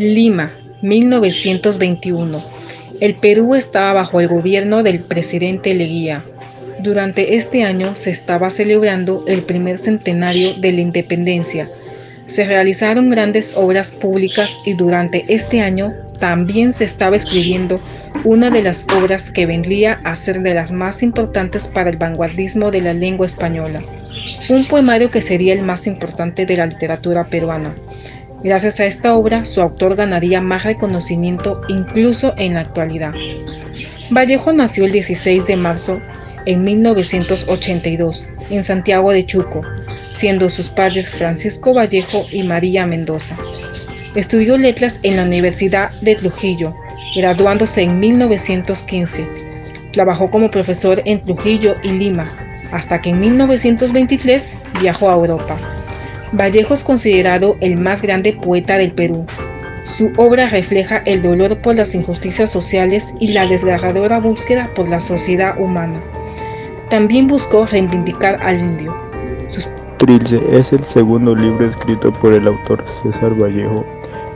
Lima, 1921. El Perú estaba bajo el gobierno del presidente Leguía. Durante este año se estaba celebrando el primer centenario de la independencia. Se realizaron grandes obras públicas y durante este año también se estaba escribiendo una de las obras que vendría a ser de las más importantes para el vanguardismo de la lengua española. Un poemario que sería el más importante de la literatura peruana. Gracias a esta obra, su autor ganaría más reconocimiento incluso en la actualidad. Vallejo nació el 16 de marzo en 1982 en Santiago de Chuco, siendo sus padres Francisco Vallejo y María Mendoza. Estudió letras en la Universidad de Trujillo, graduándose en 1915. Trabajó como profesor en Trujillo y Lima, hasta que en 1923 viajó a Europa. Vallejo es considerado el más grande poeta del Perú. Su obra refleja el dolor por las injusticias sociales y la desgarradora búsqueda por la sociedad humana. También buscó reivindicar al indio. Trilce es el segundo libro escrito por el autor César Vallejo,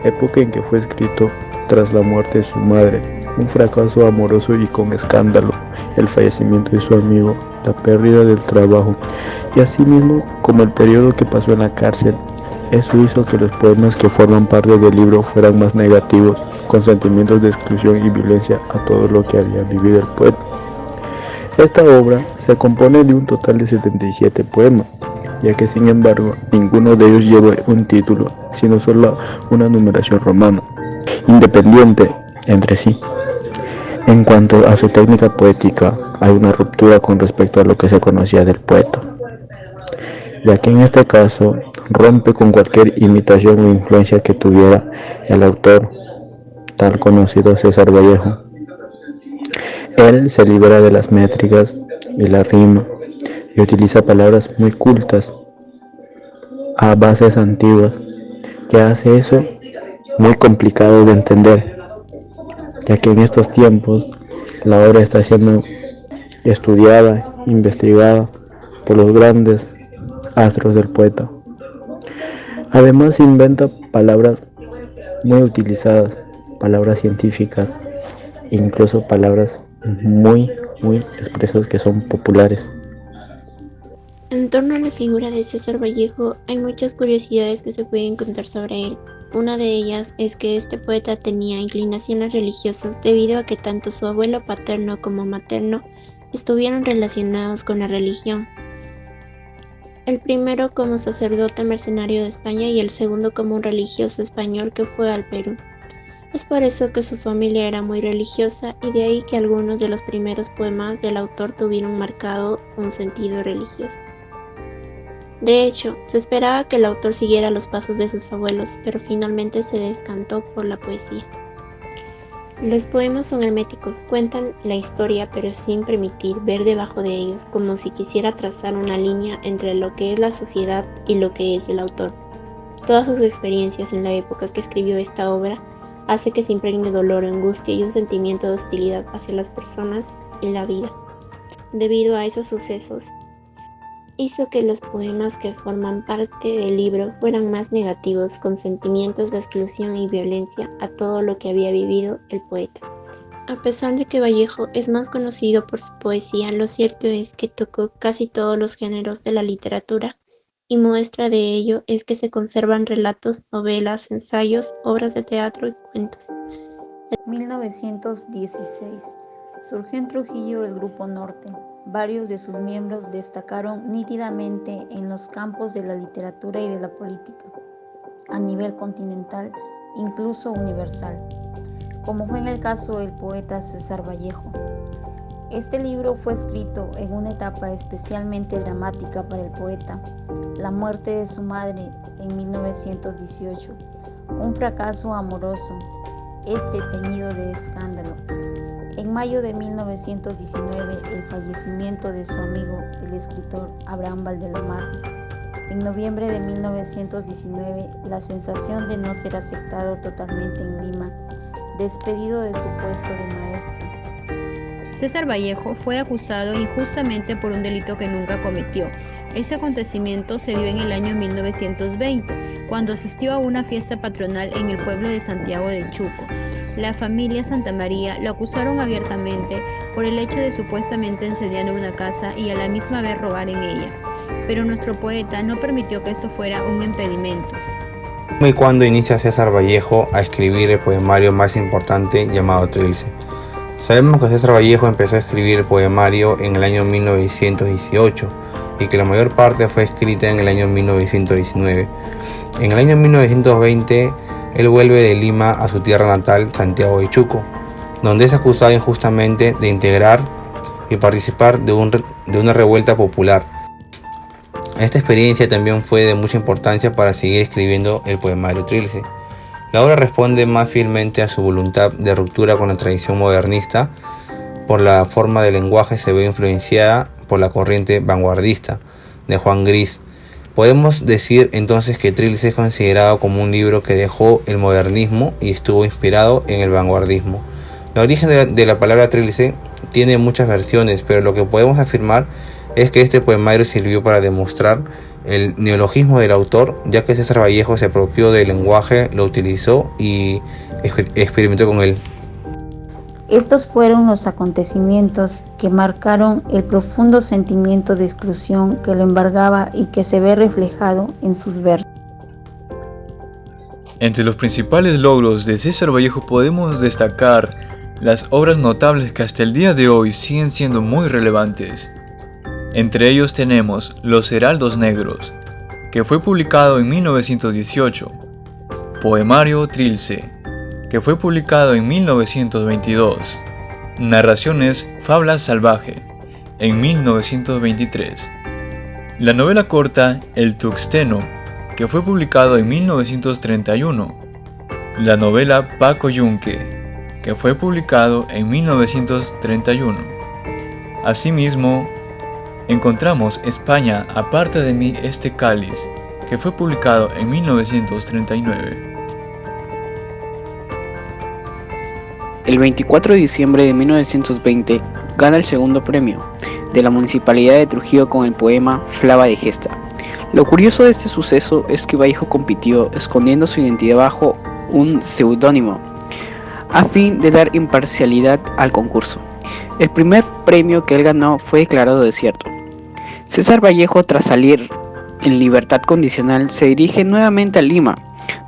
época en que fue escrito tras la muerte de su madre, un fracaso amoroso y con escándalo, el fallecimiento de su amigo, la pérdida del trabajo y asimismo como el periodo que pasó en la cárcel. Eso hizo que los poemas que forman parte del libro fueran más negativos, con sentimientos de exclusión y violencia a todo lo que había vivido el poeta. Esta obra se compone de un total de 77 poemas, ya que sin embargo ninguno de ellos lleva un título, sino solo una numeración romana, independiente entre sí. En cuanto a su técnica poética, hay una ruptura con respecto a lo que se conocía del poeta, ya que en este caso rompe con cualquier imitación o influencia que tuviera el autor, tal conocido César Vallejo. Él se libera de las métricas y la rima y utiliza palabras muy cultas a bases antiguas, que hace eso muy complicado de entender, ya que en estos tiempos la obra está siendo estudiada, investigada por los grandes astros del poeta. Además inventa palabras muy utilizadas, palabras científicas, incluso palabras muy expresas que son populares. En torno a la figura de César Vallejo hay muchas curiosidades que se pueden contar sobre él. Una de ellas es que este poeta tenía inclinaciones religiosas debido a que tanto su abuelo paterno como materno estuvieron relacionados con la religión. El primero como sacerdote mercenario de España y el segundo como un religioso español que fue al Perú. Es por eso que su familia era muy religiosa y de ahí que algunos de los primeros poemas del autor tuvieron marcado un sentido religioso. De hecho, se esperaba que el autor siguiera los pasos de sus abuelos, pero finalmente se decantó por la poesía. Los poemas son herméticos, cuentan la historia pero sin permitir ver debajo de ellos, como si quisiera trazar una línea entre lo que es la sociedad y lo que es el autor. Todas sus experiencias en la época que escribió esta obra hace que se impregne dolor, angustia y un sentimiento de hostilidad hacia las personas y la vida. Debido a esos sucesos, hizo que los poemas que forman parte del libro fueran más negativos, con sentimientos de exclusión y violencia a todo lo que había vivido el poeta. A pesar de que Vallejo es más conocido por su poesía, lo cierto es que tocó casi todos los géneros de la literatura, y muestra de ello es que se conservan relatos, novelas, ensayos, obras de teatro y cuentos. En 1916 surgió en Trujillo el Grupo Norte. Varios de sus miembros destacaron nítidamente en los campos de la literatura y de la política, a nivel continental, incluso universal, como fue en el caso del poeta César Vallejo. Este libro fue escrito en una etapa especialmente dramática para el poeta, la muerte de su madre en 1918, un fracaso amoroso, teñido de escándalo. En mayo de 1919, el fallecimiento de su amigo, el escritor Abraham Valdelomar. En noviembre de 1919, la sensación de no ser aceptado totalmente en Lima, despedido de su puesto de maestro. César Vallejo fue acusado injustamente por un delito que nunca cometió. Este acontecimiento se dio en el año 1920, cuando asistió a una fiesta patronal en el pueblo de Santiago del Chuco. La familia Santa María lo acusaron abiertamente por el hecho de supuestamente incendiar una casa y a la misma vez robar en ella, pero nuestro poeta no permitió que esto fuera un impedimento. ¿Y cuándo inicia César Vallejo a escribir el poemario más importante llamado Trilce? Sabemos que César Vallejo empezó a escribir el poemario en el año 1918 y que la mayor parte fue escrita en el año 1919. En el año 1920 él vuelve de Lima a su tierra natal, Santiago de Chuco, donde es acusado injustamente de integrar y participar de una revuelta popular. Esta experiencia también fue de mucha importancia para seguir escribiendo el poemario Trilce. La obra responde más fielmente a su voluntad de ruptura con la tradición modernista. Por la forma del lenguaje se ve influenciada por la corriente vanguardista de Juan Gris. Podemos decir entonces que Trilce es considerado como un libro que dejó el modernismo y estuvo inspirado en el vanguardismo. El origen de la palabra Trilce tiene muchas versiones, pero lo que podemos afirmar es que este poemario sirvió para demostrar el neologismo del autor, ya que César Vallejo se apropió del lenguaje, lo utilizó y experimentó con él. Estos fueron los acontecimientos que marcaron el profundo sentimiento de exclusión que lo embargaba y que se ve reflejado en sus versos. Entre los principales logros de César Vallejo podemos destacar las obras notables que hasta el día de hoy siguen siendo muy relevantes. Entre ellos tenemos Los Heraldos Negros, que fue publicado en 1918, Poemario Trilce, que fue publicado en 1922, Narraciones Fabla Salvaje, en 1923, la novela corta El Tuxteno, que fue publicado en 1931, la novela Paco Yunque, que fue publicado en 1931. Asimismo, encontramos España, aparte de mí este cáliz, que fue publicado en 1939. El 24 de diciembre de 1920 gana el segundo premio de la Municipalidad de Trujillo con el poema Flava de Gesta. Lo curioso de este suceso es que Vallejo compitió escondiendo su identidad bajo un seudónimo, a fin de dar imparcialidad al concurso. El primer premio que él ganó fue declarado desierto. César Vallejo, tras salir en libertad condicional, se dirige nuevamente a Lima,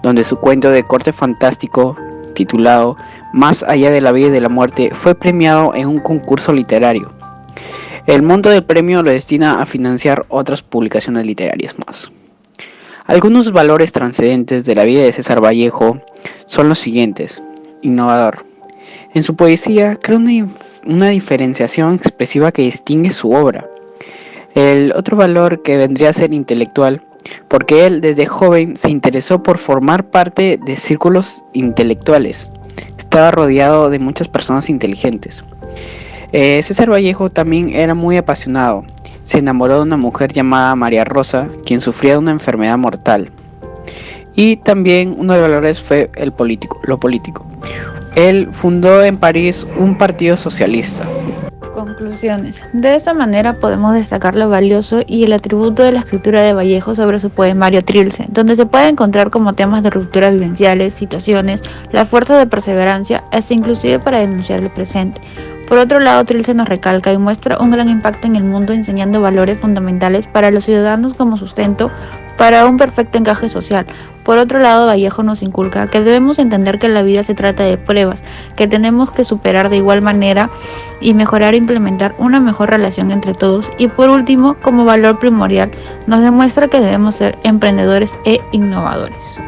donde su cuento de corte fantástico, titulado Más allá de la vida y de la muerte, fue premiado en un concurso literario. El monto del premio lo destina a financiar otras publicaciones literarias más. Algunos valores trascendentes de la vida de César Vallejo son los siguientes. Innovador. En su poesía crea una diferenciación expresiva que distingue su obra. El otro valor que vendría a ser intelectual, porque él desde joven se interesó por formar parte de círculos intelectuales. Estaba rodeado de muchas personas inteligentes. César Vallejo también era muy apasionado. Se enamoró de una mujer llamada María Rosa, quien sufría de una enfermedad mortal. Y también uno de los valores fue lo político. Él fundó en París un partido socialista. Conclusiones. De esta manera podemos destacar lo valioso y el atributo de la escritura de Vallejo sobre su poemario Trilce, donde se puede encontrar como temas de rupturas vivenciales, situaciones, la fuerza de perseverancia, hasta inclusive para denunciar el presente. Por otro lado, Trilce nos recalca y muestra un gran impacto en el mundo, enseñando valores fundamentales para los ciudadanos como sustento para un perfecto encaje social. Por otro lado, Vallejo nos inculca que debemos entender que la vida se trata de pruebas, que tenemos que superar de igual manera y mejorar e implementar una mejor relación entre todos. Y por último, como valor primordial, nos demuestra que debemos ser emprendedores e innovadores.